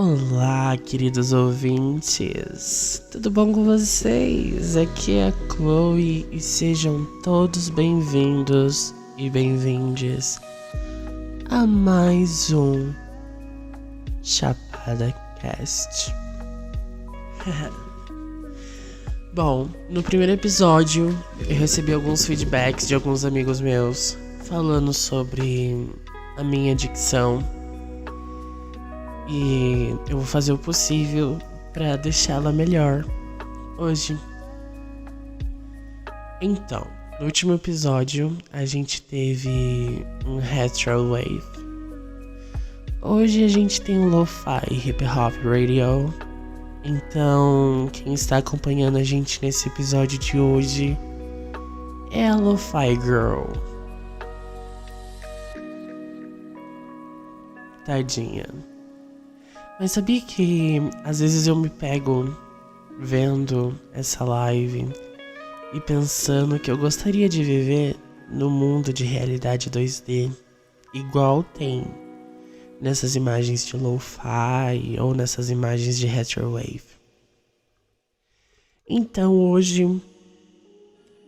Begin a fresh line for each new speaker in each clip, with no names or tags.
Olá, queridos ouvintes, tudo bom com vocês? Aqui é a Chloe e sejam todos bem-vindos e bem-vindes a mais um Chapada Cast. Bom, no primeiro episódio eu recebi alguns feedbacks de alguns amigos meus falando sobre a minha dicção. E eu vou fazer o possível para deixá-la melhor hoje. Então, no último episódio a gente teve um retro wave. Hoje a gente tem um lo-fi hip hop radio. Então, quem está acompanhando a gente nesse episódio de hoje é a Lo-Fi Girl. Tadinha. Mas sabia que às vezes eu me pego vendo essa live e pensando que eu gostaria de viver no mundo de realidade 2D igual tem nessas imagens de lo-fi ou nessas imagens de retrowave. Então hoje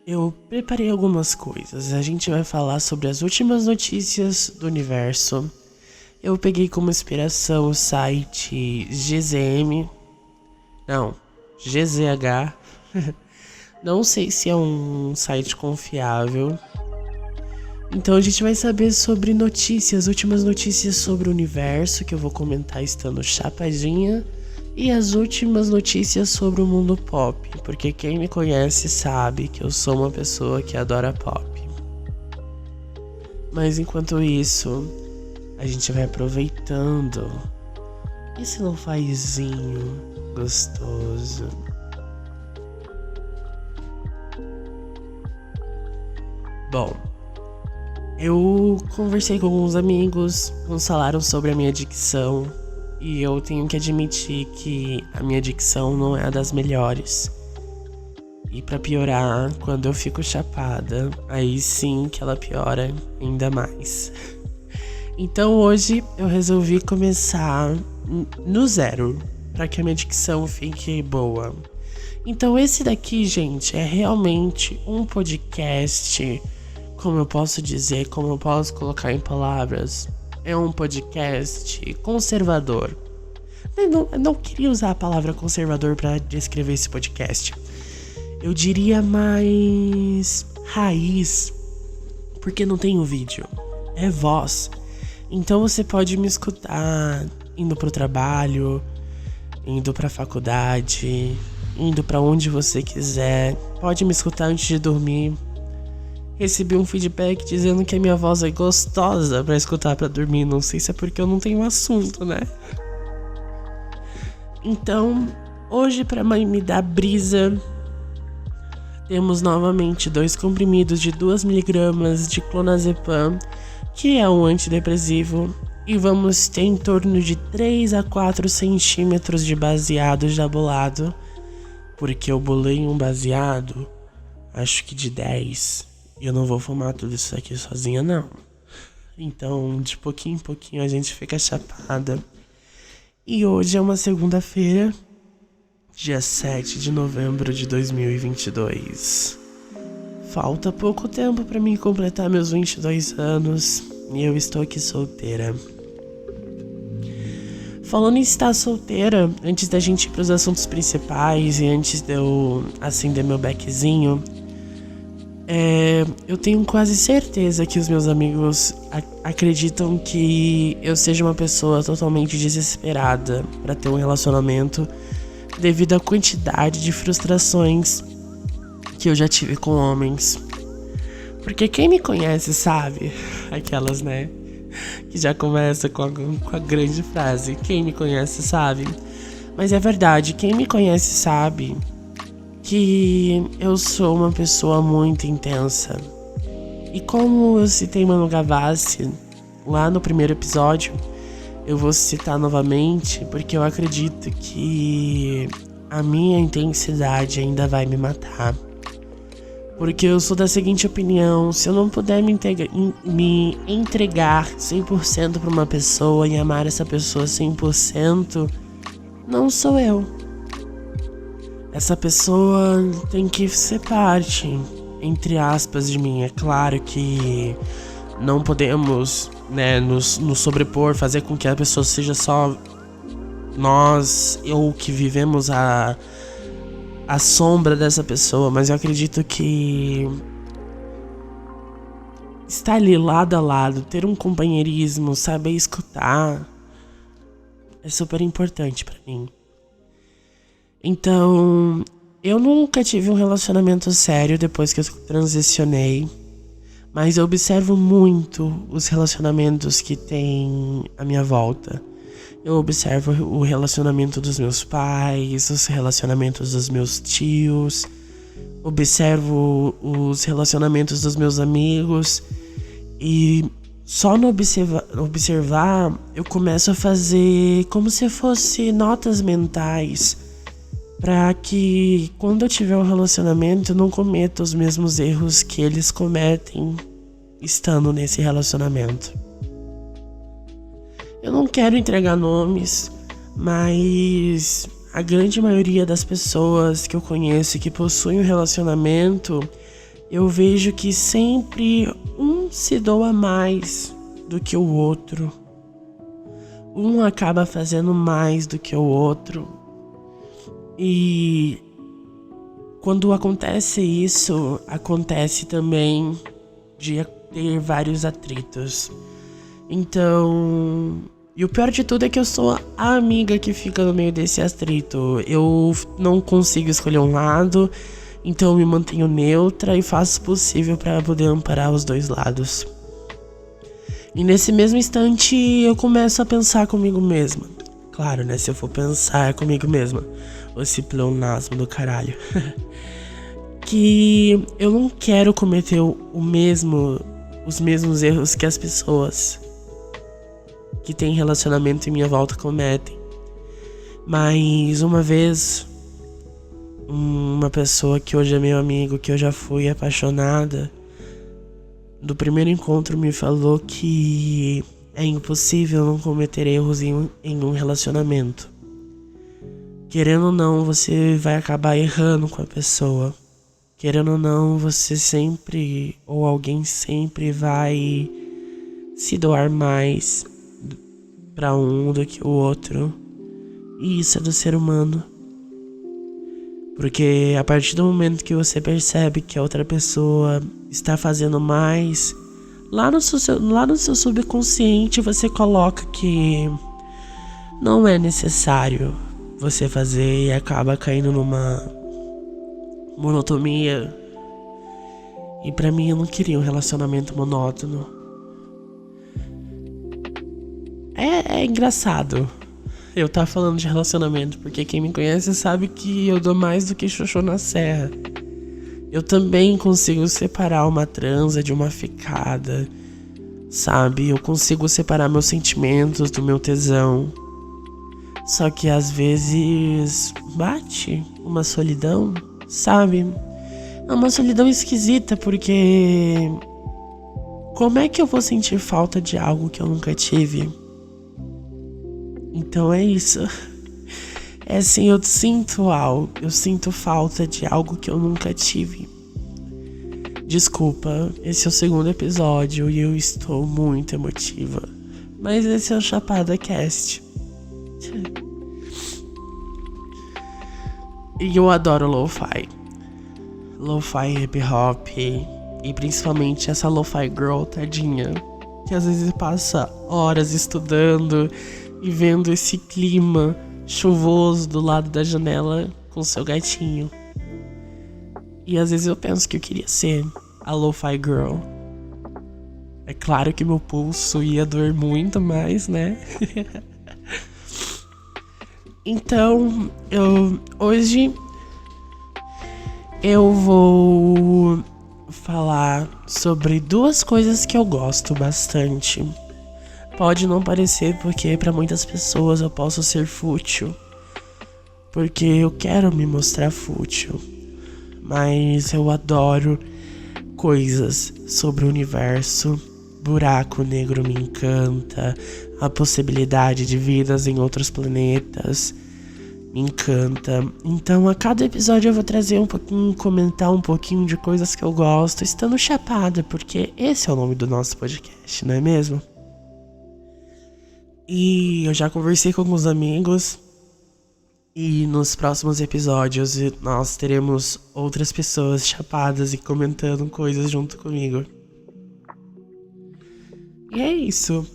eu preparei algumas coisas. A gente vai falar sobre as últimas notícias do universo. Eu peguei como inspiração o site GZH. Não sei se é um site confiável. Então a gente vai saber sobre notícias, últimas notícias sobre o universo, que eu vou comentar estando chapadinha. E as últimas notícias sobre o mundo pop, porque quem me conhece sabe que eu sou uma pessoa que adora pop. Mas enquanto isso, a gente vai aproveitando esse lo-fizinho gostoso. Bom, eu conversei com alguns amigos, uns falaram sobre a minha dicção e eu tenho que admitir que a minha dicção não é a das melhores. E pra piorar, quando eu fico chapada, aí sim que ela piora ainda mais. Então hoje eu resolvi começar no zero, para que a minha dicção fique boa. Então esse daqui, gente, é realmente um podcast, como eu posso dizer, como eu posso colocar em palavras, é um podcast conservador. Eu não queria usar a palavra conservador para descrever esse podcast. Eu diria mais raiz, porque não tem o vídeo, é voz. Então você pode me escutar indo pro trabalho, indo pra faculdade, indo pra onde você quiser. Pode me escutar antes de dormir. Recebi um feedback dizendo que a minha voz é gostosa pra escutar pra dormir. Não sei se é porque eu não tenho assunto, né? Então, hoje pra me dar brisa, temos novamente 2 comprimidos de 2mg de clonazepam, que é um antidepressivo, e vamos ter em torno de 3 a 4 centímetros de baseado já bolado, porque eu bolei um baseado, acho que de 10, e eu não vou fumar tudo isso aqui sozinha não. Então, de pouquinho em pouquinho a gente fica chapada. E hoje é uma segunda-feira, dia 7 de novembro de 2022. Falta pouco tempo pra mim completar meus 22 anos e eu estou aqui solteira. Falando em estar solteira, antes da gente ir pros assuntos principais e antes de eu acender meu beckzinho, eu tenho quase certeza que os meus amigos acreditam que eu seja uma pessoa totalmente desesperada pra ter um relacionamento devido à quantidade de frustrações que eu já tive com homens. Porque quem me conhece sabe, aquelas, né, que já começa com a grande frase, quem me conhece sabe. Mas é verdade, quem me conhece sabe que eu sou uma pessoa muito intensa. E como eu citei Manu Gavassi lá no primeiro episódio, eu vou citar novamente porque eu acredito que a minha intensidade ainda vai me matar. Porque eu sou da seguinte opinião: se eu não puder me entregar 100% pra uma pessoa e amar essa pessoa 100%, não sou eu. Essa pessoa tem que ser parte, entre aspas, de mim. É claro que não podemos, né, nos sobrepor, fazer com que a pessoa seja só nós ou que vivemos a sombra dessa pessoa, mas eu acredito que estar ali lado a lado, ter um companheirismo, saber escutar, é super importante pra mim. Então, eu nunca tive um relacionamento sério depois que eu transicionei, mas eu observo muito os relacionamentos que tem à minha volta. Eu observo o relacionamento dos meus pais, os relacionamentos dos meus tios, observo os relacionamentos dos meus amigos e só no observar eu começo a fazer como se fosse notas mentais para que quando eu tiver um relacionamento eu não cometa os mesmos erros que eles cometem estando nesse relacionamento. Eu não quero entregar nomes, mas a grande maioria das pessoas que eu conheço que possuem um relacionamento, eu vejo que sempre um se doa mais do que o outro. Um acaba fazendo mais do que o outro. E quando acontece isso, acontece também de ter vários atritos. Então, e o pior de tudo é que eu sou a amiga que fica no meio desse atrito. Eu não consigo escolher um lado, então eu me mantenho neutra e faço o possível para poder amparar os dois lados. E nesse mesmo instante eu começo a pensar comigo mesma. Claro, né? Se eu for pensar comigo mesma. Esse pleonasmo do caralho. Que eu não quero cometer os mesmos erros que as pessoas que têm relacionamento em minha volta cometem. Mas uma vez, uma pessoa que hoje é meu amigo, que eu já fui apaixonada, do primeiro encontro me falou que é impossível não cometer erros em um relacionamento. Querendo ou não, você vai acabar errando com a pessoa. Querendo ou não, você sempre, ou alguém sempre vai se doar mais pra um do que o outro. E isso é do ser humano. Porque a partir do momento que você percebe que a outra pessoa está fazendo mais, lá no seu subconsciente você coloca que não é necessário você fazer e acaba caindo numa monotonia. E pra mim eu não queria um relacionamento monótono. É engraçado eu tá falando de relacionamento, porque quem me conhece sabe que eu dou mais do que xoxô na serra. Eu também consigo separar uma transa de uma ficada, sabe? Eu consigo separar meus sentimentos do meu tesão. Só que às vezes bate uma solidão, sabe? É uma solidão esquisita, porque como é que eu vou sentir falta de algo que eu nunca tive? Então é isso. É assim, eu sinto falta de algo que eu nunca tive. Desculpa, esse é o segundo episódio e eu estou muito emotiva. Mas esse é o Chapada Cast. E eu adoro lo-fi. Lo-fi hip hop. E principalmente essa lo-fi girl, tadinha, que às vezes passa horas estudando e vendo esse clima chuvoso do lado da janela com seu gatinho. E às vezes eu penso que eu queria ser a lo-fi girl. É claro que meu pulso ia doer muito mais, né? Então, hoje eu vou falar sobre duas coisas que eu gosto bastante. Pode não parecer, porque para muitas pessoas eu posso ser fútil, porque eu quero me mostrar fútil, mas eu adoro coisas sobre o universo. Buraco negro me encanta, a possibilidade de vidas em outros planetas, me encanta. Então a cada episódio eu vou trazer um pouquinho, comentar um pouquinho de coisas que eu gosto, estando chapada, porque esse é o nome do nosso podcast, não é mesmo? E eu já conversei com alguns amigos e nos próximos episódios nós teremos outras pessoas chapadas e comentando coisas junto comigo. E é isso.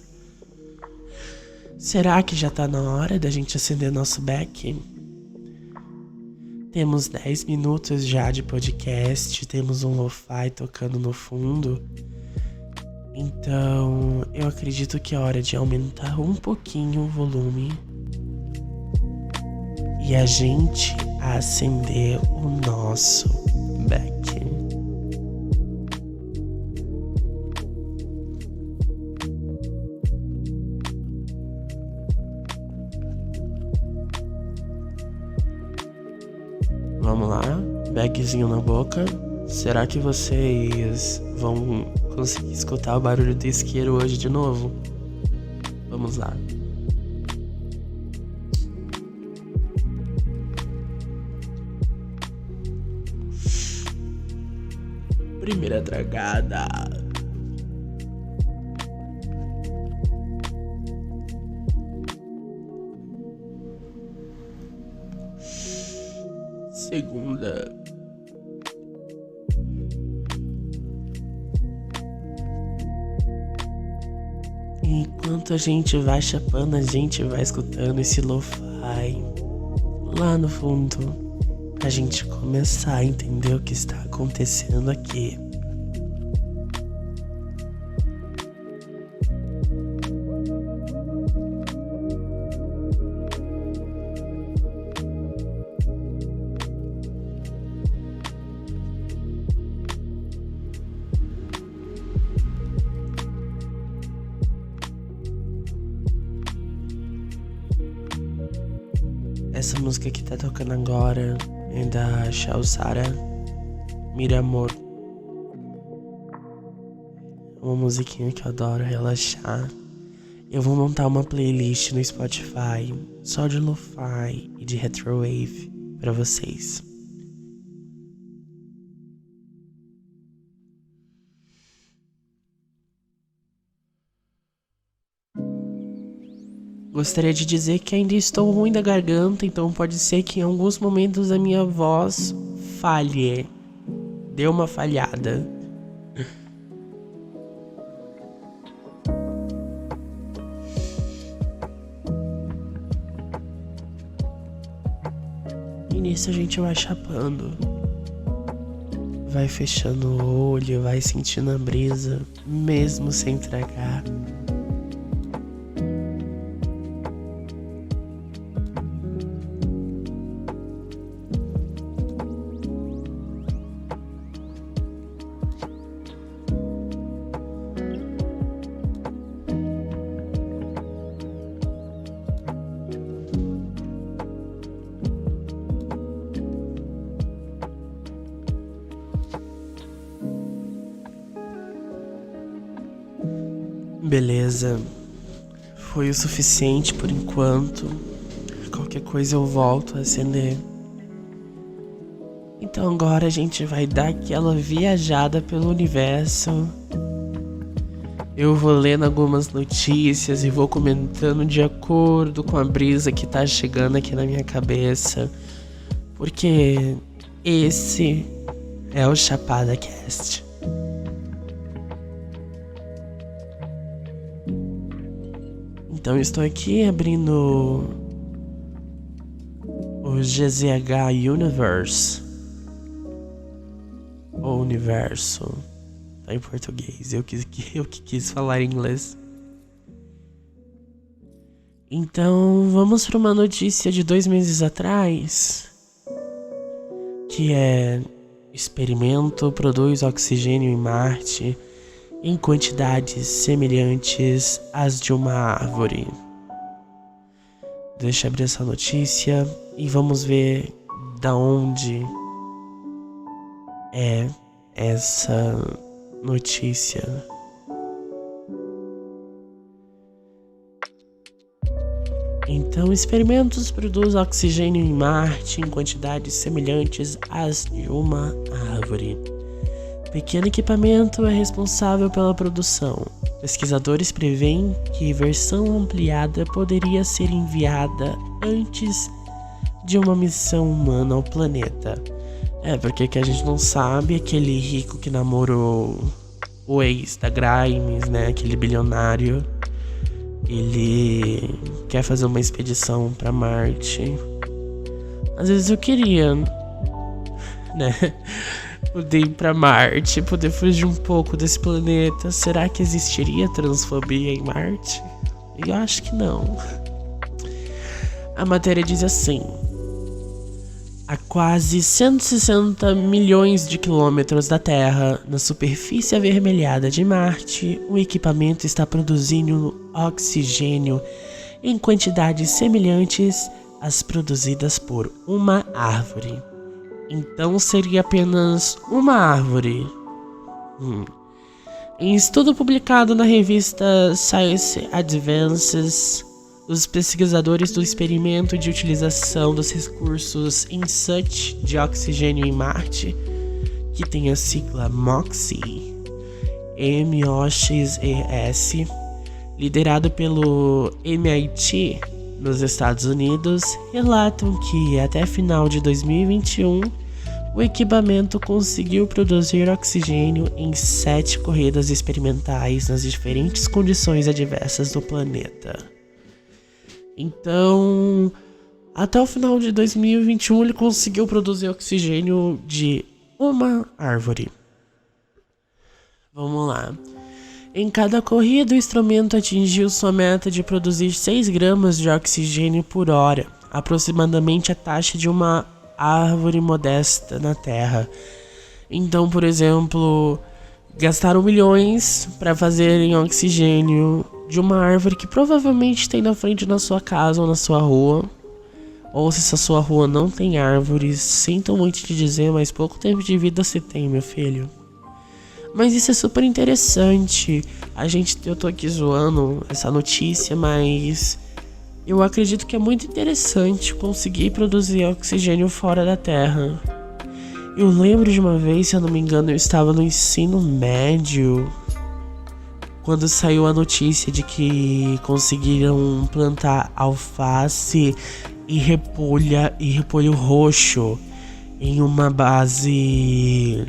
Será que já tá na hora da gente acender nosso beck? Temos 10 minutos já de podcast, temos um lo-fi tocando no fundo. Então, eu acredito que é hora de aumentar um pouquinho o volume e a gente acender o nosso beck. Vamos lá, beckzinho na boca. Será que vocês vão conseguir escutar o barulho do isqueiro hoje de novo? Vamos lá. Primeira tragada. Segunda. Enquanto a gente vai chapando, a gente vai escutando esse lo-fi lá no fundo, pra gente começar a entender o que está acontecendo aqui. Essa música que tá tocando agora é da Shalsara, Miramor. É uma musiquinha que eu adoro relaxar. Eu vou montar uma playlist no Spotify só de lo-fi e de retrowave pra vocês. Gostaria de dizer que ainda estou ruim da garganta, então pode ser que em alguns momentos a minha voz falhe. Deu uma falhada. E nisso a gente vai chapando. Vai fechando o olho, vai sentindo a brisa, mesmo sem tragar. Beleza, foi o suficiente por enquanto. Qualquer coisa eu volto a acender. Então agora a gente vai dar aquela viajada pelo universo. Eu vou lendo algumas notícias e vou comentando de acordo com a brisa que tá chegando aqui na minha cabeça. Porque esse é o Chapada Cast. Então eu estou aqui abrindo o GZH Universe, ou Universo, tá em português, eu que quis falar em inglês. Então vamos para uma notícia de 2 meses atrás, que é: experimento produz oxigênio em Marte em quantidades semelhantes às de uma árvore. Deixa eu abrir essa notícia e vamos ver da onde é essa notícia. Então, experimentos produzem oxigênio em Marte em quantidades semelhantes às de uma árvore. Pequeno equipamento é responsável pela produção. Pesquisadores preveem que versão ampliada poderia ser enviada antes de uma missão humana ao planeta. Porque que a gente não sabe, aquele rico que namorou o ex da Grimes, né? Aquele bilionário. Ele quer fazer uma expedição pra Marte. Às vezes eu queria, né? Poder ir pra Marte, poder fugir um pouco desse planeta. Será que existiria transfobia em Marte? Eu acho que não. A matéria diz assim: a quase 160 milhões de quilômetros da Terra, na superfície avermelhada de Marte, o equipamento está produzindo oxigênio em quantidades semelhantes às produzidas por uma árvore. Então seria apenas uma árvore. Em estudo publicado na revista Science Advances, os pesquisadores do experimento de utilização dos recursos InSitu de oxigênio em Marte, que tem a sigla MOXIE, M-O-X-E-S, liderado pelo MIT nos Estados Unidos, relatam que até final de 2021, o equipamento conseguiu produzir oxigênio em 7 corridas experimentais nas diferentes condições adversas do planeta. Então, até o final de 2021, ele conseguiu produzir oxigênio de uma árvore. Vamos lá. Em cada corrida, o instrumento atingiu sua meta de produzir 6 gramas de oxigênio por hora, aproximadamente a taxa de uma árvore modesta na Terra. Então, por exemplo, gastaram milhões para fazerem oxigênio de uma árvore que provavelmente tem na frente da sua casa ou na sua rua. Ou se a sua rua não tem árvores, sinto muito te dizer, mas pouco tempo de vida você tem, meu filho. Mas isso é super interessante. Eu tô aqui zoando essa notícia, mas eu acredito que é muito interessante conseguir produzir oxigênio fora da Terra. Eu lembro de uma vez, se eu não me engano, eu estava no ensino médio, quando saiu a notícia de que conseguiram plantar alface e repolho roxo em uma base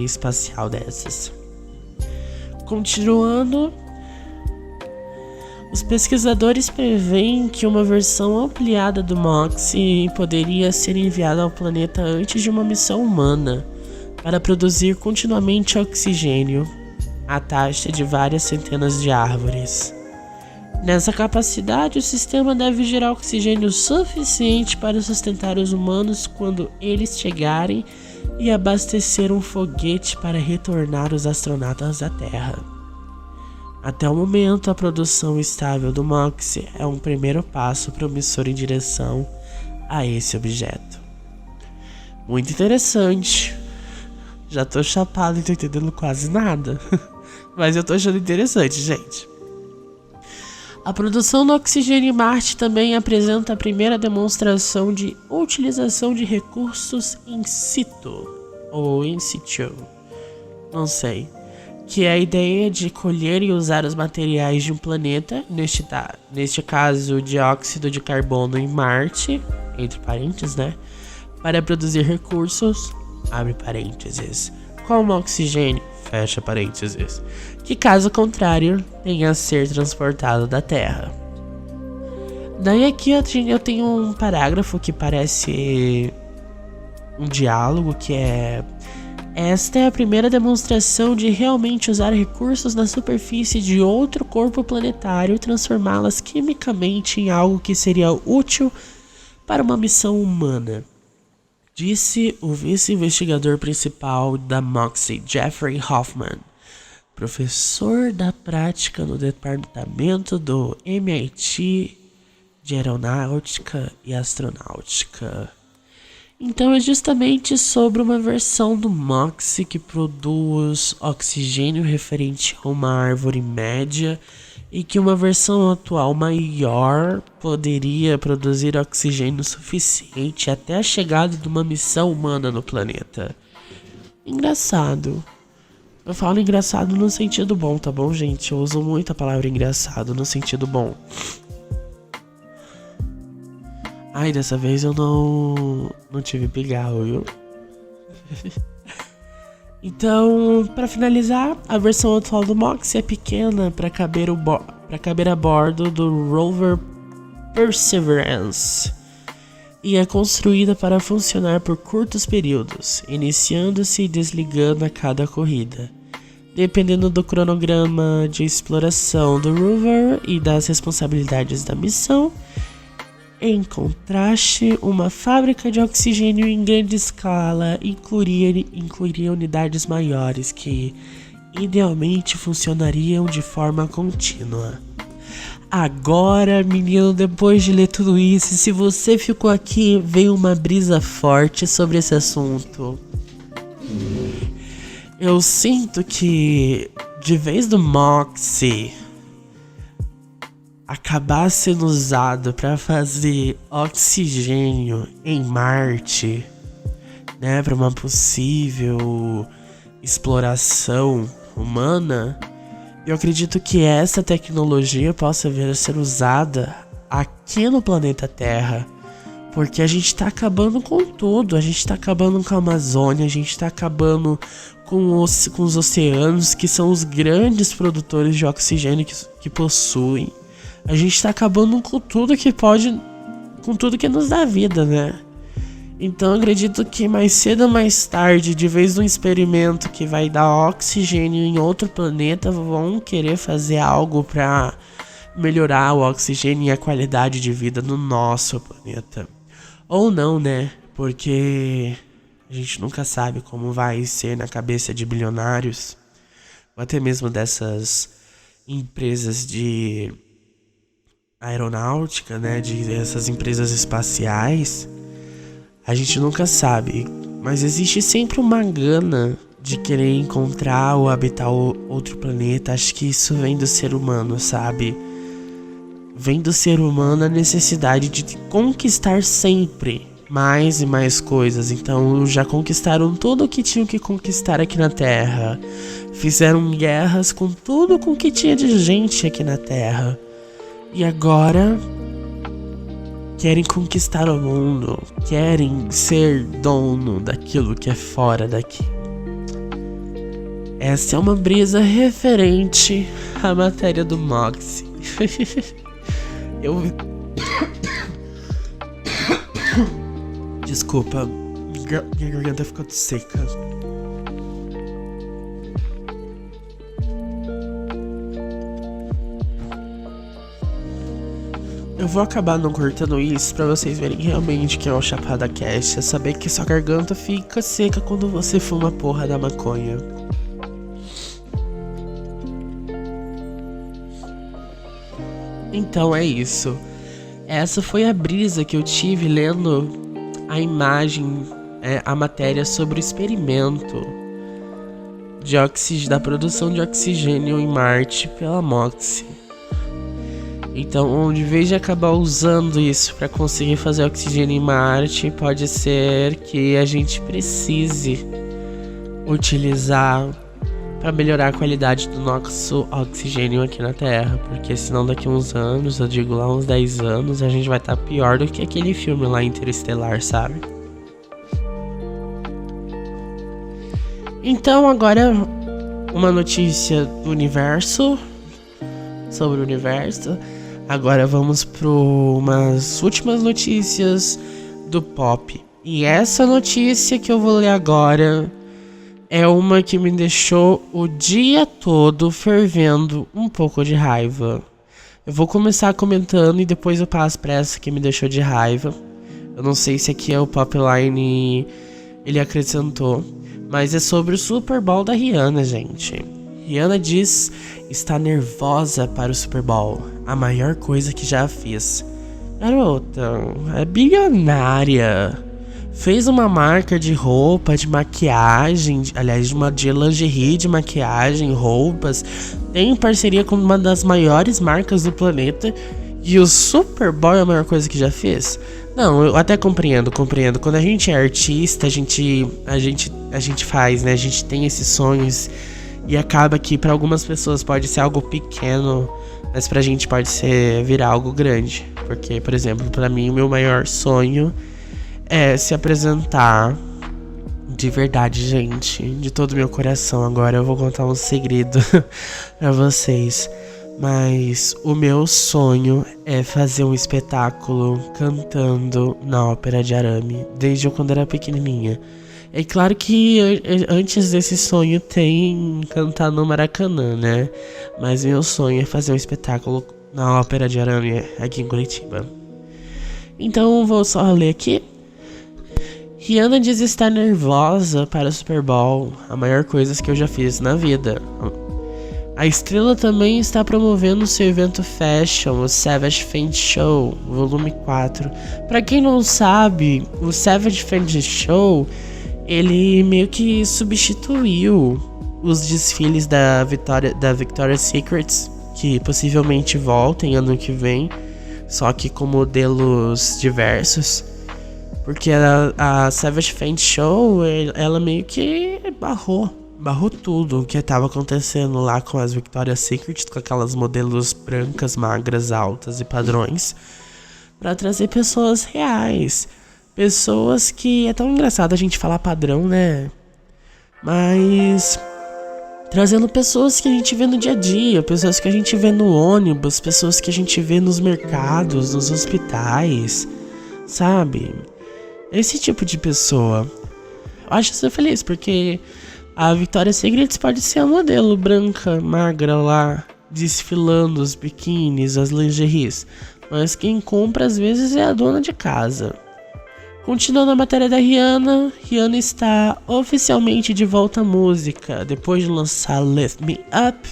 espacial dessas. Continuando, os pesquisadores preveem que uma versão ampliada do MOXIE poderia ser enviada ao planeta antes de uma missão humana para produzir continuamente oxigênio à taxa de várias centenas de árvores. Nessa capacidade, o sistema deve gerar oxigênio suficiente para sustentar os humanos quando eles chegarem e abastecer um foguete para retornar os astronautas à Terra. Até o momento, a produção estável do MOXIE é um primeiro passo promissor em direção a esse objeto. Muito interessante. Já tô chapado e não tô entendendo quase nada. Mas eu tô achando interessante, gente. A produção do oxigênio em Marte também apresenta a primeira demonstração de utilização de recursos in situ, ou in situ, não sei, que é a ideia de colher e usar os materiais de um planeta, neste caso dióxido de carbono em Marte, entre parênteses, né, para produzir recursos, abre parênteses, como oxigênio, fecha parênteses, que caso contrário tenha a ser transportado da Terra. Daí aqui eu tenho um parágrafo que parece um diálogo, que é: esta é a primeira demonstração de realmente usar recursos na superfície de outro corpo planetário e transformá-las quimicamente em algo que seria útil para uma missão humana, disse o vice-investigador principal da MOXIE, Jeffrey Hoffman, professor da prática no departamento do MIT de Aeronáutica e Astronáutica. Então é justamente sobre uma versão do MOXIE que produz oxigênio referente a uma árvore média e que uma versão atual maior poderia produzir oxigênio suficiente até a chegada de uma missão humana no planeta. Engraçado. Eu falo engraçado no sentido bom, tá bom, gente? Eu uso muito a palavra engraçado no sentido bom. Ai, dessa vez eu não tive pigarro, viu? Então, para finalizar, a versão atual do Moxie é pequena para caber a bordo do rover Perseverance e é construída para funcionar por curtos períodos, iniciando-se e desligando a cada corrida. Dependendo do cronograma de exploração do rover e das responsabilidades da missão, em contraste, uma fábrica de oxigênio em grande escala incluiria unidades maiores que, idealmente, funcionariam de forma contínua. Agora, menino, depois de ler tudo isso, se você ficou aqui, veio uma brisa forte sobre esse assunto. Eu sinto que, de vez do Moxie acabar sendo usado para fazer oxigênio em Marte, né, para uma possível exploração humana, eu acredito que essa tecnologia possa vir a ser usada aqui no planeta Terra, porque a gente tá acabando com tudo, a gente tá acabando com a Amazônia, a gente tá acabando com os oceanos, que são os grandes produtores de oxigênio que possuem. A gente tá acabando com tudo que pode, com tudo que nos dá vida, né? Então eu acredito que mais cedo ou mais tarde, de vez de um experimento que vai dar oxigênio em outro planeta, vão querer fazer algo pra melhorar o oxigênio e a qualidade de vida no nosso planeta. Ou não, né? Porque a gente nunca sabe como vai ser na cabeça de bilionários, ou até mesmo dessas empresas de aeronáutica, né, essas empresas espaciais. A gente nunca sabe, mas existe sempre uma gana de querer encontrar ou habitar outro planeta. Acho que isso vem do ser humano, sabe? Vem do ser humano a necessidade de conquistar sempre mais e mais coisas. Então já conquistaram tudo o que tinham que conquistar aqui na Terra. Fizeram guerras com tudo com que tinha de gente aqui na Terra. E agora querem conquistar o mundo, querem ser dono daquilo que é fora daqui. Essa é uma brisa referente à matéria do Moxie. Desculpa, minha garganta ficou seca. Eu vou acabar não cortando isso pra vocês verem realmente que é o Chapada Cast. É saber que sua garganta fica seca quando você fuma a porra da maconha. Então é isso. Essa foi a brisa que eu tive lendo a imagem, a matéria sobre o experimento da produção de oxigênio em Marte pela Moxie. Então, de vez de acabar usando isso para conseguir fazer oxigênio em Marte, pode ser que a gente precise utilizar para melhorar a qualidade do nosso oxigênio aqui na Terra, porque senão daqui uns anos, eu digo lá uns 10 anos, a gente vai estar pior do que aquele filme lá Interestelar, sabe? Então agora uma notícia do universo, sobre o universo. Agora vamos para umas últimas notícias do pop. E essa notícia que eu vou ler agora é uma que me deixou o dia todo fervendo um pouco de raiva. Eu vou começar comentando e depois eu passo para essa que me deixou de raiva. Eu não sei se aqui é o Popline ele acrescentou, mas é sobre o Super Bowl da Rihanna, gente. Rihanna diz estar nervosa para o Super Bowl, a maior coisa que já fez. Garota, é bilionária. fez uma marca de roupa, de maquiagem, aliás, de lingerie, de maquiagem, roupas, tem parceria com uma das maiores marcas do planeta, e o Super Bowl é a maior coisa que já fez? Não, eu até compreendo. Quando a gente é artista, a gente faz, né? A gente tem esses sonhos e acaba que pra algumas pessoas pode ser algo pequeno, mas pra gente pode virar algo grande. Porque, por exemplo, pra mim o meu maior sonho é se apresentar de verdade, gente, de todo o meu coração. Agora eu vou contar um segredo pra vocês. Mas o meu sonho é fazer um espetáculo cantando na Ópera de Arame, desde quando era pequenininha. É claro que antes desse sonho tem cantar no Maracanã, né? Mas meu sonho é fazer um espetáculo na Ópera de Arame aqui em Curitiba. Então vou só ler aqui. Rihanna diz estar nervosa para o Super Bowl, a maior coisa que eu já fiz na vida. A estrela também está promovendo seu evento fashion, o Savage Fenty Show, volume 4. Pra quem não sabe, o Savage Fenty Show, ele meio que substituiu os desfiles da Victoria's Secrets, que possivelmente voltem ano que vem, só que com modelos diversos. Porque a Savage Fenty Show, ela meio que barrou tudo o que tava acontecendo lá com as Victoria's Secret, com aquelas modelos brancas, magras, altas e padrões, pra trazer pessoas reais. Pessoas que... É tão engraçado a gente falar padrão, né? Mas... trazendo pessoas que a gente vê no dia a dia, pessoas que a gente vê no ônibus, pessoas que a gente vê nos mercados, nos hospitais, sabe? Esse tipo de pessoa. Eu acho isso feliz, porque... a Victoria's Secret pode ser a modelo branca, magra lá, desfilando os biquínis, as lingeries. Mas quem compra às vezes é a dona de casa. Continuando a matéria da Rihanna, Rihanna está oficialmente de volta à música. Depois de lançar Lift Me Up,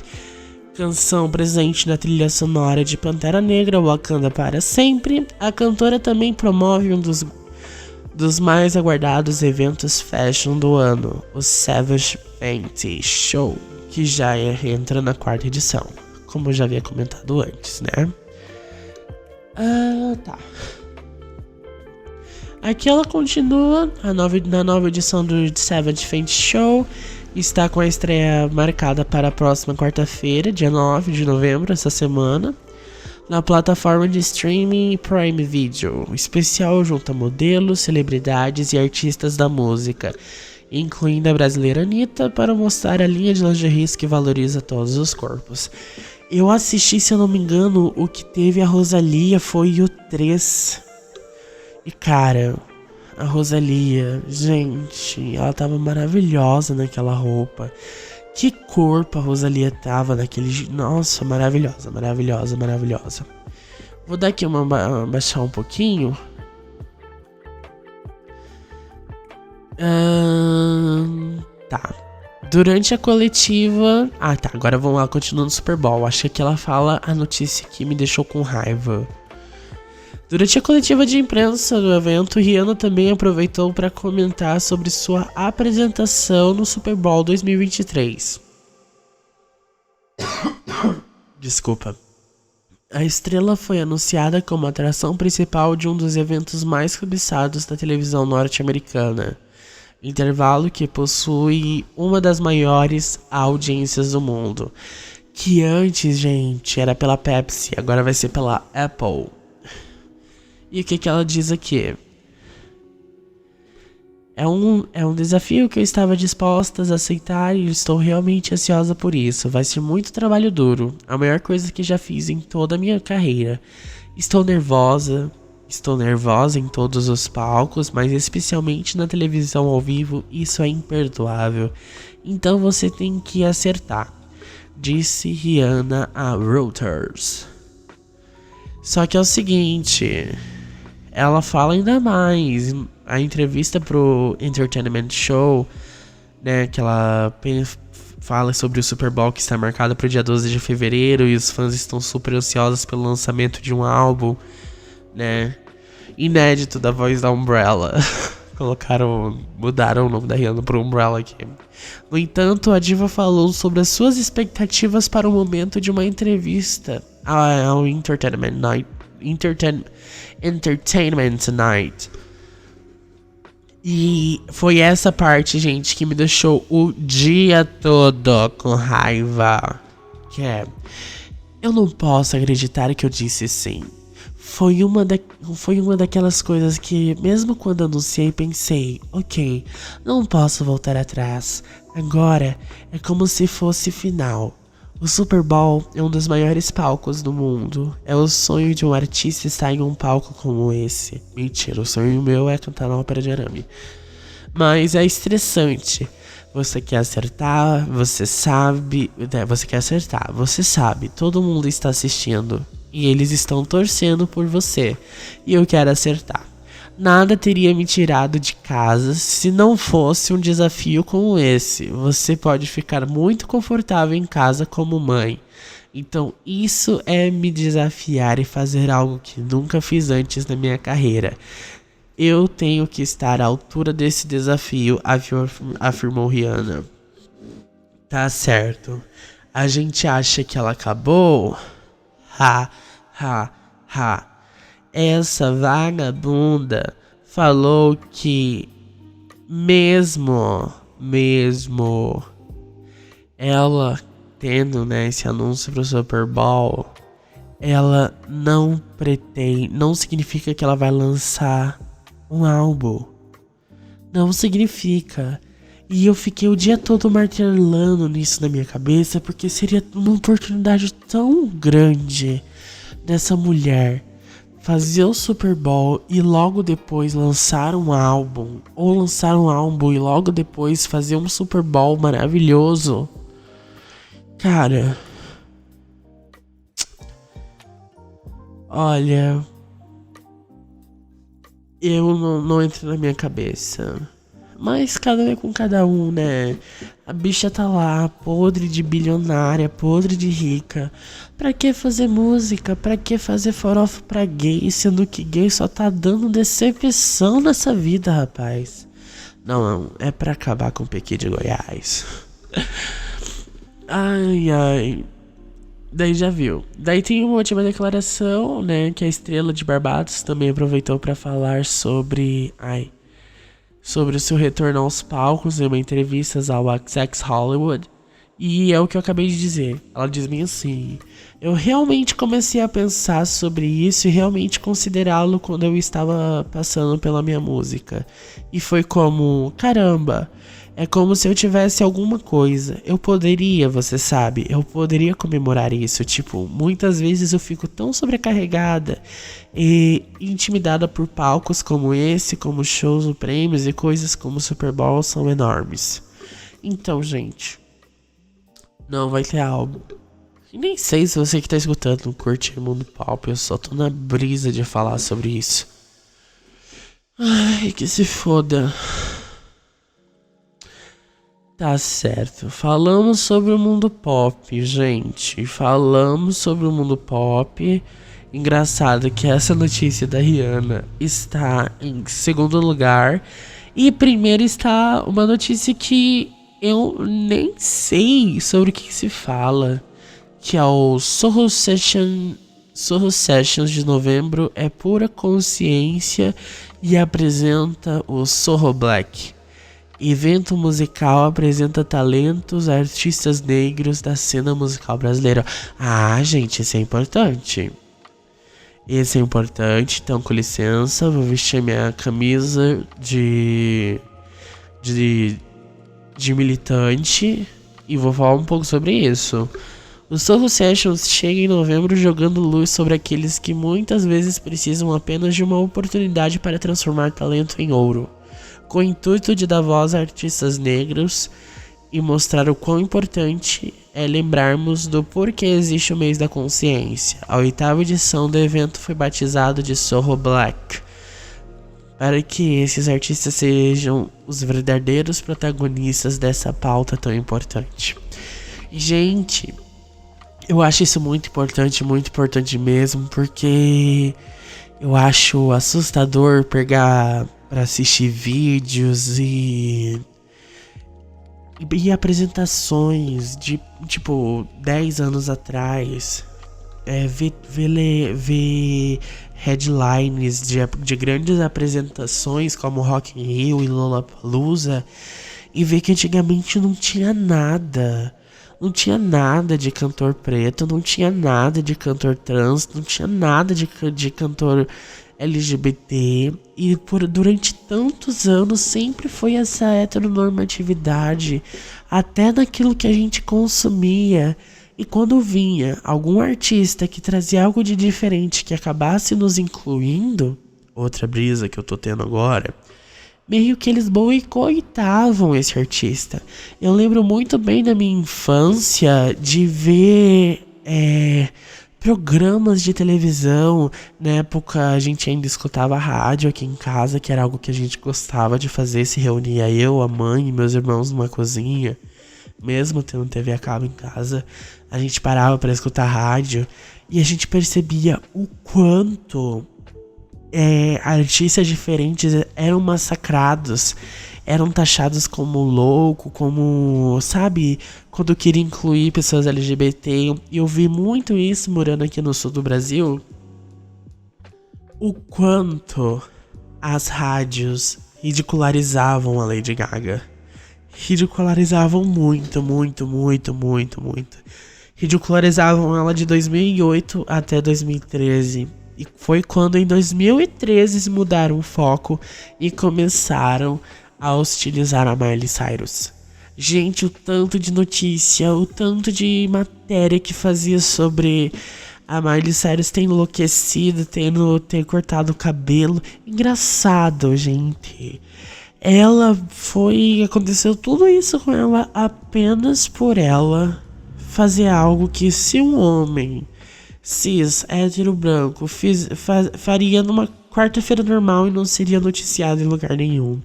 canção presente na trilha sonora de Pantera Negra, Wakanda para Sempre, a cantora também promove um dos mais aguardados eventos fashion do ano, o Savage Fenty Show, que já entra na 4ª edição, como eu já havia comentado antes, né? Tá. Aqui ela continua, na nova edição do Savage Fenty Show, está com a estreia marcada para a próxima quarta-feira, dia 9 de novembro, essa semana, na plataforma de streaming Prime Video. O especial junta modelos, celebridades e artistas da música, incluindo a brasileira Anitta, para mostrar a linha de lingeries que valoriza todos os corpos. Eu assisti, se eu não me engano, o que teve a Rosalía foi o 3. E cara, a Rosalía, gente, ela tava maravilhosa naquela roupa. Que corpo a Rosalía tava naquele... Nossa, maravilhosa. Vou dar aqui baixar um pouquinho. Tá. Durante a coletiva... tá, agora vamos lá, continuando o Super Bowl. Achei que ela fala a notícia que me deixou com raiva. Durante a coletiva de imprensa do evento, Rihanna também aproveitou para comentar sobre sua apresentação no Super Bowl 2023. Desculpa. A estrela foi anunciada como atração principal de um dos eventos mais cobiçados da televisão norte-americana, intervalo que possui uma das maiores audiências do mundo, que antes, gente, era pela Pepsi, agora vai ser pela Apple. E o que ela diz aqui? É um desafio que eu estava disposta a aceitar e estou realmente ansiosa por isso. Vai ser muito trabalho duro, a maior coisa que já fiz em toda a minha carreira. Estou nervosa em todos os palcos, mas especialmente na televisão ao vivo, isso é imperdoável. Então você tem que acertar, disse Rihanna a Reuters. Só que é o seguinte... Ela fala ainda mais. A entrevista pro Entertainment Show, né, que ela fala sobre o Super Bowl que está marcado para o dia 12 de fevereiro e os fãs estão super ansiosos pelo lançamento de um álbum, né, inédito da voz da Umbrella. Mudaram o nome da Rihanna pro Umbrella Academy. No entanto, a diva falou sobre as suas expectativas para o momento de uma entrevista ao Entertainment Tonight. E foi essa parte, gente, que me deixou o dia todo com raiva. Que é: eu não posso acreditar que eu disse sim. Foi uma daquelas coisas que, mesmo quando anunciei, pensei, ok, não posso voltar atrás. Agora é como se fosse final. O Super Bowl é um dos maiores palcos do mundo. É o sonho de um artista estar em um palco como esse. Mentira, o sonho meu é cantar na ópera de arame. Mas é estressante. Você quer acertar, você sabe. Você quer acertar, você sabe. Todo mundo está assistindo. E eles estão torcendo por você. E eu quero acertar. Nada teria me tirado de casa se não fosse um desafio como esse. Você pode ficar muito confortável em casa como mãe. Então isso é me desafiar e fazer algo que nunca fiz antes na minha carreira. Eu tenho que estar à altura desse desafio, afirmou Rihanna. Tá certo. A gente acha que ela acabou? Ha, ha, ha. Essa vagabunda falou que mesmo ela tendo, né, esse anúncio pro Super Bowl, ela não significa que ela vai lançar um álbum. Não significa. E eu fiquei o dia todo martelando nisso na minha cabeça, porque seria uma oportunidade tão grande dessa mulher fazer o Super Bowl e logo depois lançar um álbum. Ou lançar um álbum e logo depois fazer um Super Bowl maravilhoso. Cara, olha, eu não entro na minha cabeça. Mas cada um é com cada um, né? A bicha tá lá, podre de bilionária, podre de rica. Pra que fazer música? Pra que fazer farofa pra gay? Sendo que gay só tá dando decepção nessa vida, rapaz. Não, é pra acabar com o Pequi de Goiás. Ai. Daí já viu. Daí tem uma última declaração, né? Que a estrela de Barbados também aproveitou pra falar sobre o seu retorno aos palcos em uma entrevista ao Access Hollywood. E é o que eu acabei de dizer. Ela diz bem assim: eu realmente comecei a pensar sobre isso e realmente considerá-lo quando eu estava passando pela minha música. E foi como, caramba, é como se eu tivesse alguma coisa. Eu poderia comemorar isso. Tipo, muitas vezes eu fico tão sobrecarregada e intimidada por palcos como esse, como shows, prêmios e coisas como o Super Bowl são enormes. Então, gente, não vai ter álbum. E nem sei se você que tá escutando não curte Mundo Pop. Eu só tô na brisa de falar sobre isso. Ai, que se foda. Tá certo, falamos sobre o mundo pop, gente. Falamos sobre o mundo pop. Engraçado que essa notícia da Rihanna está em segundo lugar. E primeiro está uma notícia que eu nem sei sobre o que se fala. Que é o Soho Sessions de novembro. É pura consciência e apresenta o Soho Black. Evento musical apresenta talentos artistas negros da cena musical brasileira. Ah, gente, isso é importante. Isso é importante, então com licença, vou vestir minha camisa de militante e vou falar um pouco sobre isso. O Soho Sessions chega em novembro jogando luz sobre aqueles que muitas vezes precisam apenas de uma oportunidade para transformar talento em ouro, com o intuito de dar voz a artistas negros e mostrar o quão importante é lembrarmos do porquê existe o mês da consciência. A 8ª edição do evento foi batizado de Soho Black, para que esses artistas sejam os verdadeiros protagonistas dessa pauta tão importante. Gente, eu acho isso muito importante mesmo, porque eu acho assustador pegar pra assistir vídeos e apresentações de, tipo, 10 anos atrás. Ver headlines de grandes apresentações como Rock in Rio e Lollapalooza e ver que antigamente não tinha nada. Não tinha nada de cantor preto, não tinha nada de cantor trans, não tinha nada de cantor LGBT. E durante tantos anos sempre foi essa heteronormatividade, até naquilo que a gente consumia. E quando vinha algum artista que trazia algo de diferente que acabasse nos incluindo, outra brisa que eu tô tendo agora, meio que eles boicotavam esse artista. Eu lembro muito bem da minha infância de ver programas de televisão. Na época a gente ainda escutava rádio aqui em casa, que era algo que a gente gostava de fazer, se reunia eu, a mãe e meus irmãos numa cozinha. Mesmo tendo TV a cabo em casa, a gente parava para escutar rádio e a gente percebia o quanto artistas diferentes eram massacrados, eram taxados como louco, como, sabe, quando queria incluir pessoas LGBT. E eu vi muito isso morando aqui no sul do Brasil, o quanto as rádios ridicularizavam a Lady Gaga. Ridicularizavam muito. Ridicularizavam ela de 2008 até 2013. E foi quando em 2013 mudaram o foco e começaram a hostilizar a Miley Cyrus. Gente, o tanto de notícia, o tanto de matéria que fazia sobre a Miley Cyrus ter enlouquecido, ter cortado o cabelo. Engraçado, gente. Aconteceu tudo isso com ela apenas por ela fazer algo que, se um homem cis, hétero, branco faria numa quarta-feira normal e não seria noticiado em lugar nenhum.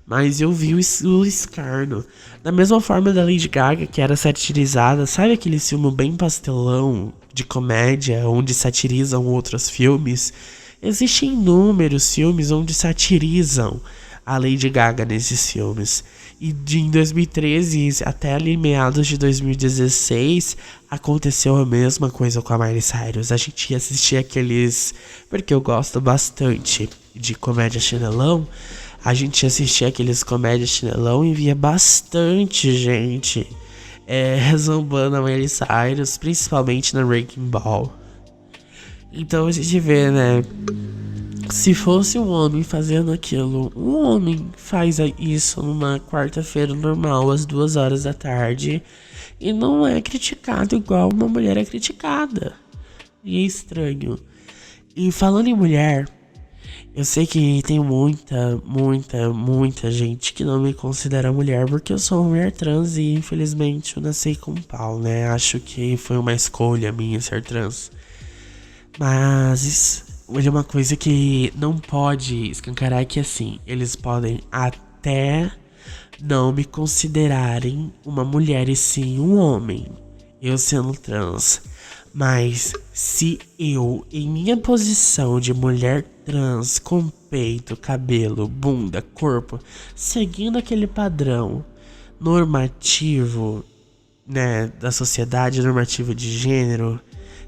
Mas eu vi o escárnio. Da mesma forma da Lady Gaga, que era satirizada. Sabe aquele filme bem pastelão de comédia, onde satirizam outros filmes? Existem inúmeros filmes onde satirizam a Lady Gaga nesses filmes. E em 2013 até ali meados de 2016 aconteceu a mesma coisa com a Miley Cyrus. A gente ia assistir aqueles, porque eu gosto bastante de comédia chinelão, a gente ia assistir aqueles comédia chinelão e via bastante gente zombando a Miley Cyrus, principalmente na Wrecking Ball. Então a gente vê, né? Se fosse um homem fazendo aquilo, um homem faz isso numa quarta-feira normal, às 2 horas da tarde, e não é criticado igual uma mulher é criticada. E é estranho. E falando em mulher, eu sei que tem muita gente que não me considera mulher porque eu sou uma mulher trans e infelizmente eu nasci com um pau, né? Acho que foi uma escolha minha ser trans. Mas olha, uma coisa que não pode escancarar é que, assim, eles podem até não me considerarem uma mulher e sim um homem, eu sendo trans. Mas se eu, em minha posição de mulher trans, com peito, cabelo, bunda, corpo, seguindo aquele padrão normativo, né, da sociedade, normativo de gênero,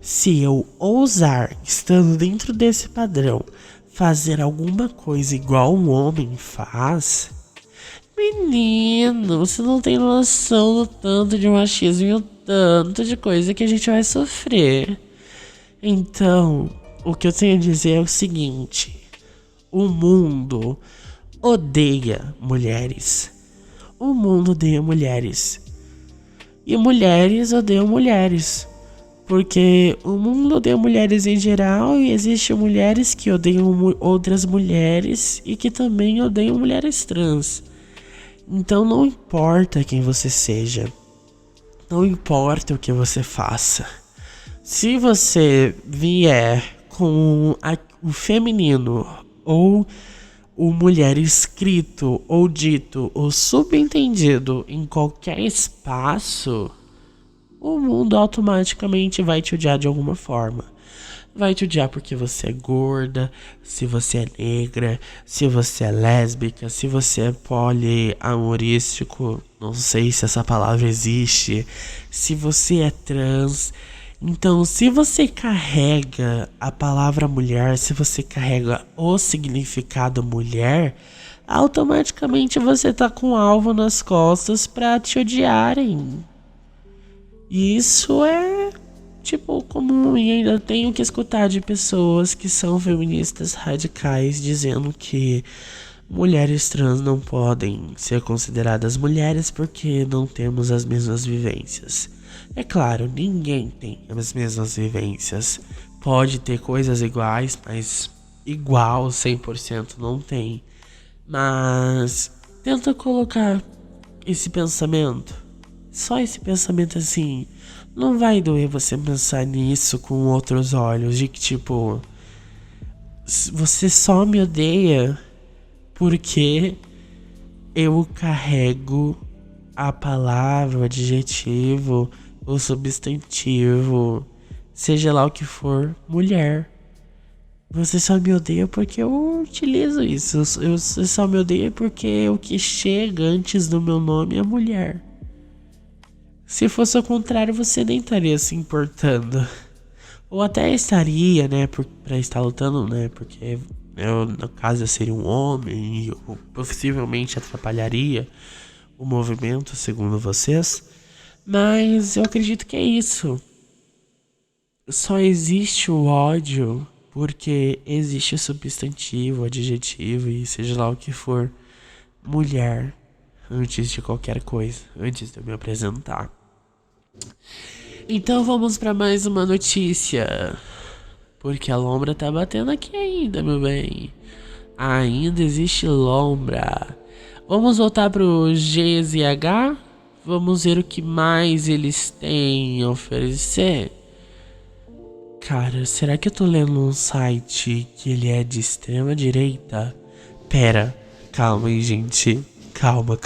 se eu ousar, estando dentro desse padrão, fazer alguma coisa igual um homem faz, menino, você não tem noção do tanto de machismo e o tanto de coisa que a gente vai sofrer. Então, o que eu tenho a dizer é o seguinte: o mundo odeia mulheres. O mundo odeia mulheres. E mulheres odeiam mulheres. Porque o mundo odeia mulheres em geral e existem mulheres que odeiam outras mulheres e que também odeiam mulheres trans. Então não importa quem você seja, não importa o que você faça. Se você vier com o feminino ou o mulher escrito ou dito ou subentendido em qualquer espaço, o mundo automaticamente vai te odiar de alguma forma. Vai te odiar porque você é gorda, se você é negra, se você é lésbica, se você é poliamorístico, não sei se essa palavra existe, se você é trans. Então, se você carrega a palavra mulher, se você carrega o significado mulher, automaticamente você tá com um alvo nas costas pra te odiarem. E isso é, tipo, comum. E ainda tenho que escutar de pessoas que são feministas radicais dizendo que mulheres trans não podem ser consideradas mulheres porque não temos as mesmas vivências. É claro, ninguém tem as mesmas vivências. Pode ter coisas iguais, mas igual 100% não tem. Mas tenta colocar esse pensamento. Só esse pensamento assim. Não vai doer você pensar nisso com outros olhos. De que tipo, você só me odeia porque eu carrego a palavra, o adjetivo, o substantivo, seja lá o que for, mulher. Você só me odeia porque eu utilizo isso. Você só me odeia porque o que chega antes do meu nome é mulher. Se fosse o contrário, você nem estaria se importando. Ou até estaria, né, pra estar lutando, né, porque eu, no caso eu seria um homem e eu possivelmente atrapalharia o movimento, segundo vocês. Mas eu acredito que é isso. Só existe o ódio porque existe o substantivo, o adjetivo e seja lá o que for, mulher, antes de qualquer coisa, antes de eu me apresentar. Então vamos para mais uma notícia. Porque a lombra tá batendo aqui ainda, meu bem. Ainda existe lombra. Vamos voltar pro GZH. Vamos ver o que mais eles têm a oferecer. Cara, será que eu tô lendo um site que ele é de extrema direita? Pera, calma aí, gente. Calma.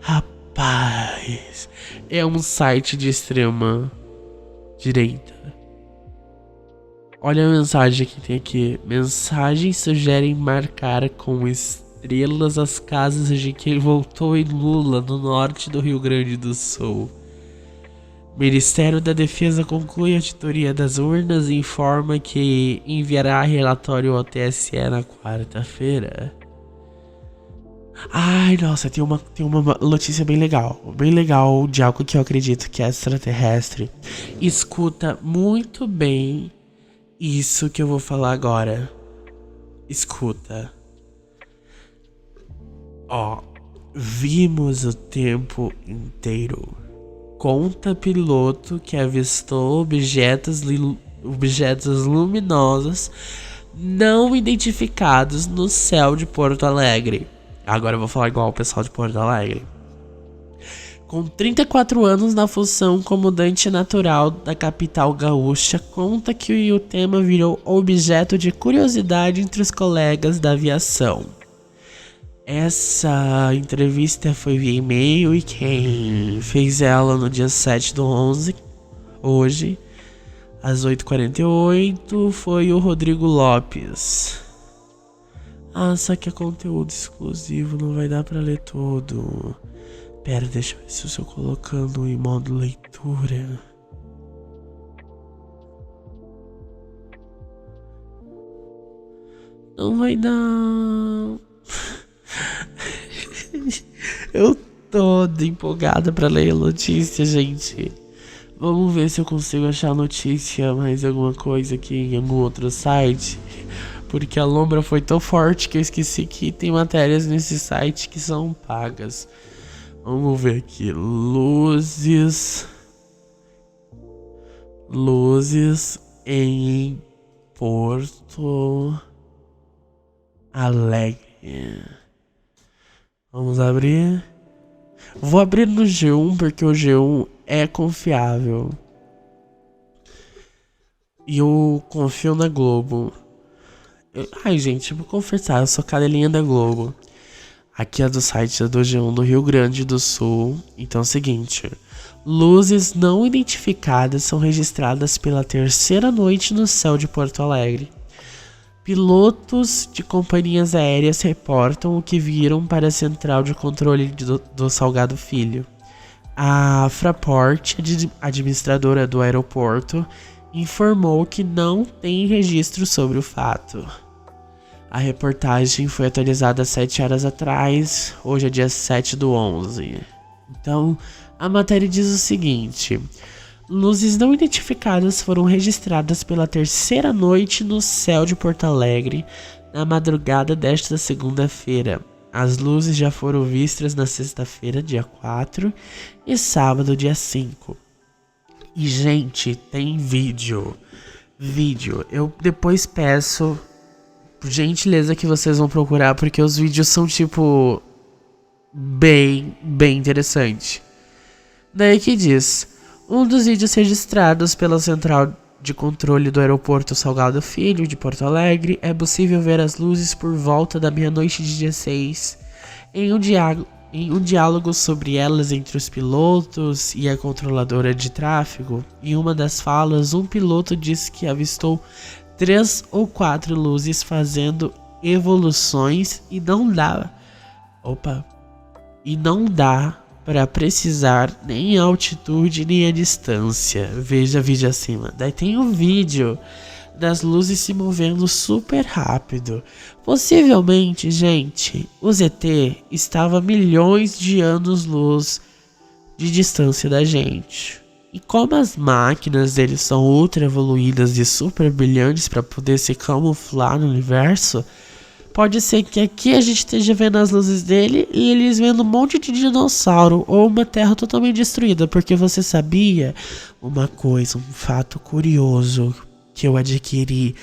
Rapaz, é um site de extrema direita. Olha a mensagem que tem aqui. Mensagens sugerem marcar com estrelas as casas de quem votou em Lula no norte do Rio Grande do Sul. Ministério da Defesa conclui a auditoria das urnas e informa que enviará relatório ao TSE na quarta-feira. Ai, nossa, tem uma notícia bem legal de algo que eu acredito que é extraterrestre. Escuta muito bem isso que eu vou falar agora. Escuta. Ó, vimos o tempo inteiro. Conta piloto que avistou objetos luminosos não identificados no céu de Porto Alegre. Agora eu vou falar igual o pessoal de Porto Alegre. Com 34 anos na função como Dante natural da capital gaúcha, conta que o tema virou objeto de curiosidade entre os colegas da aviação. Essa entrevista foi via e-mail e quem fez ela no dia 7/11, hoje, às 8h48, foi o Rodrigo Lopes. Ah, só que é conteúdo exclusivo, não vai dar pra ler todo. Pera, deixa eu ver se eu estou colocando em modo leitura. Não vai dar. Eu tô empolgada pra ler a notícia, gente. Vamos ver se eu consigo achar notícia, mais alguma coisa aqui em algum outro site. Porque a lombra foi tão forte que eu esqueci que tem matérias nesse site que são pagas. Vamos ver aqui. Luzes em Porto Alegre. Vamos abrir. Vou abrir no G1 porque o G1 é confiável. E eu confio na Globo. Ai, gente, vou confessar, eu sou cadelinha da Globo. Aqui é do site do G1 do Rio Grande do Sul. Então é o seguinte: Luzes não identificadas são registradas pela terceira noite no céu de Porto Alegre. Pilotos de companhias aéreas reportam o que viram para a central de controle do Salgado Filho. A Fraport, administradora do aeroporto, informou que não tem registro sobre o fato. A reportagem foi atualizada 7 horas atrás, hoje é dia 7/11. Então, a matéria diz o seguinte: luzes não identificadas foram registradas pela terceira noite no céu de Porto Alegre na madrugada desta segunda-feira. As luzes já foram vistas na sexta-feira, dia 4, e sábado, dia 5. E, gente, tem vídeo. Eu depois peço, por gentileza, que vocês vão procurar, porque os vídeos são, tipo, bem interessante. Daí que diz: um dos vídeos registrados pela central de controle do aeroporto Salgado Filho de Porto Alegre é possível ver as luzes por volta da meia-noite de dia 6. Em um diálogo sobre elas entre os pilotos e a controladora de tráfego, em uma das falas, um piloto disse que avistou 3 ou 4 luzes fazendo evoluções e não dá para precisar nem a altitude nem a distância. Veja vídeo acima. Daí tem um vídeo das luzes se movendo super rápido. Possivelmente, gente, o ZT estava a milhões de anos-luz de distância da gente. E como as máquinas deles são ultra evoluídas e super brilhantes para poder se camuflar no universo, pode ser que aqui a gente esteja vendo as luzes dele e eles vendo um monte de dinossauro ou uma terra totalmente destruída. Porque você sabia uma coisa, um fato curioso que eu adquiri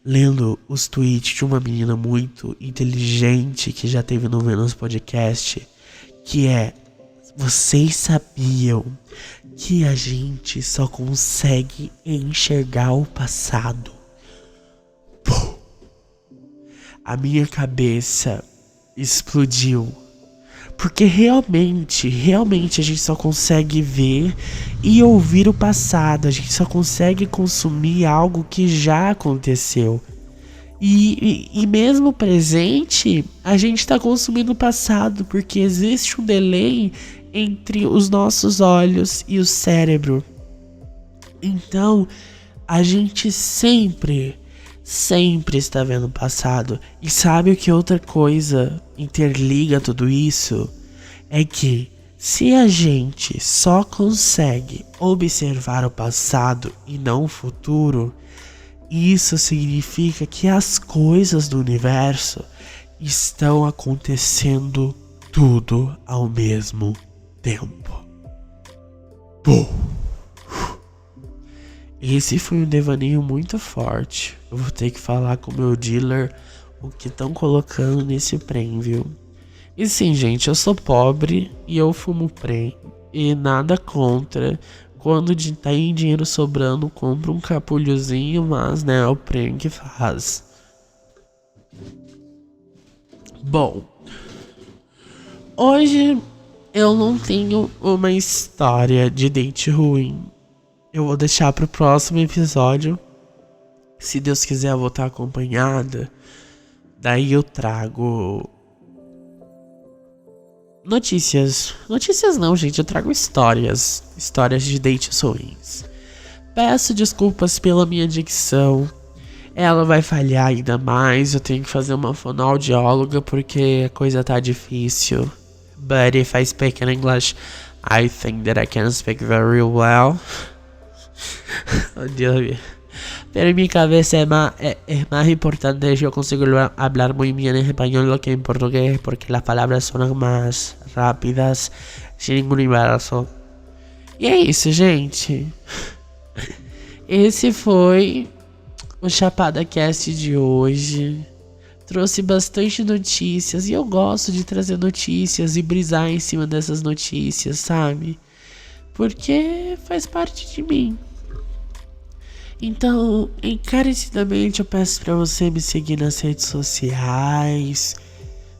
lendo os tweets de uma menina muito inteligente que já teve no Vênus Podcast, que é: vocês sabiam que a gente só consegue enxergar o passado? Pô, a minha cabeça explodiu. Porque realmente a gente só consegue ver e ouvir o passado. A gente só consegue consumir algo que já aconteceu. E mesmo presente, a gente está consumindo o passado, porque existe um delay entre os nossos olhos e o cérebro. Então, a gente sempre está vendo o passado. E sabe o que outra coisa interliga tudo isso? É que se a gente só consegue observar o passado e não o futuro, isso significa que as coisas do universo estão acontecendo tudo ao mesmo tempo. Pum. Esse foi um devaneio muito forte. Eu vou ter que falar com o meu dealer o que estão colocando nesse prêmio, viu? E sim, gente, eu sou pobre e eu fumo prêmio. E nada contra. Quando tem dinheiro sobrando, compro um capulhozinho, mas né, é o prêmio que faz. Bom, hoje eu não tenho uma história de date ruim. Eu vou deixar pro próximo episódio. Se Deus quiser, eu vou estar acompanhada. Daí eu trago notícias. Notícias não, gente. Eu trago histórias. Histórias de dates ruins. Peço desculpas pela minha dicção. Ela vai falhar ainda mais. Eu tenho que fazer uma fonoaudióloga porque a coisa tá difícil. But if I speak in English, I think that I can speak very well. Oh, Dios mío. Pero en mi cabeza es más importante yo consigo hablar muy bien en español lo que en portugués, porque las palabras son más rápidas, sin ningún embaraço. E é isso, gente. Esse foi o Chapada Cast de hoje. Trouxe bastante notícias e eu gosto de trazer notícias e brisar em cima dessas notícias, sabe? Porque faz parte de mim. Então, encarecidamente eu peço pra você me seguir nas redes sociais.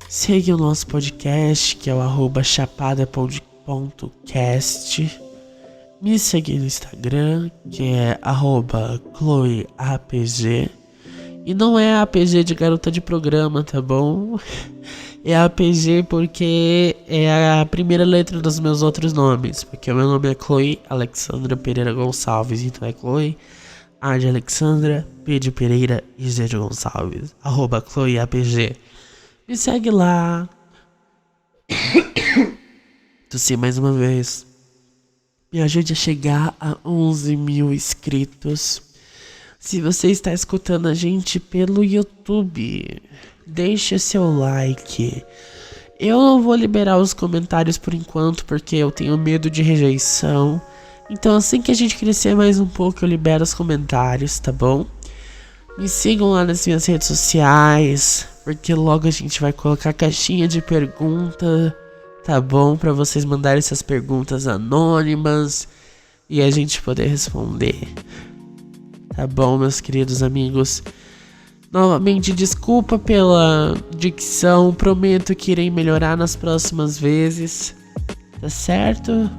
Siga o nosso podcast, que é o @chapada.cast. me seguir no Instagram, que é @chloeapg. E não é APG de garota de programa, tá bom? É APG porque é a primeira letra dos meus outros nomes. Porque o meu nome é Chloe Alexandra Pereira Gonçalves. Então é Chloe A de Alexandra, P de Pereira e G de Gonçalves. @ChloeAPG. Me segue lá. Tossi mais uma vez. Me ajude a chegar a 11 mil inscritos. Se você está escutando a gente pelo YouTube, deixe seu like. Eu não vou liberar os comentários por enquanto, porque eu tenho medo de rejeição. Então assim que a gente crescer mais um pouco, eu libero os comentários, tá bom? Me sigam lá nas minhas redes sociais, porque logo a gente vai colocar caixinha de pergunta, tá bom? Pra vocês mandarem essas perguntas anônimas e a gente poder responder. Tá bom, meus queridos amigos? Novamente, desculpa pela dicção. Prometo que irei melhorar nas próximas vezes. Tá certo?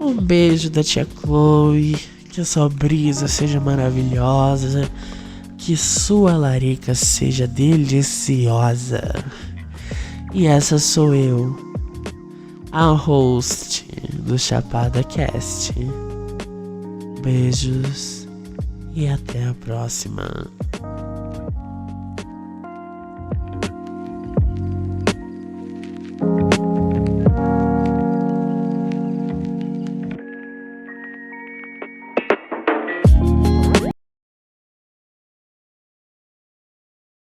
Um beijo da tia Chloe. Que a sua brisa seja maravilhosa. Que sua larica seja deliciosa. E essa sou eu, a host do Chapada Cast. Beijos. E até a próxima.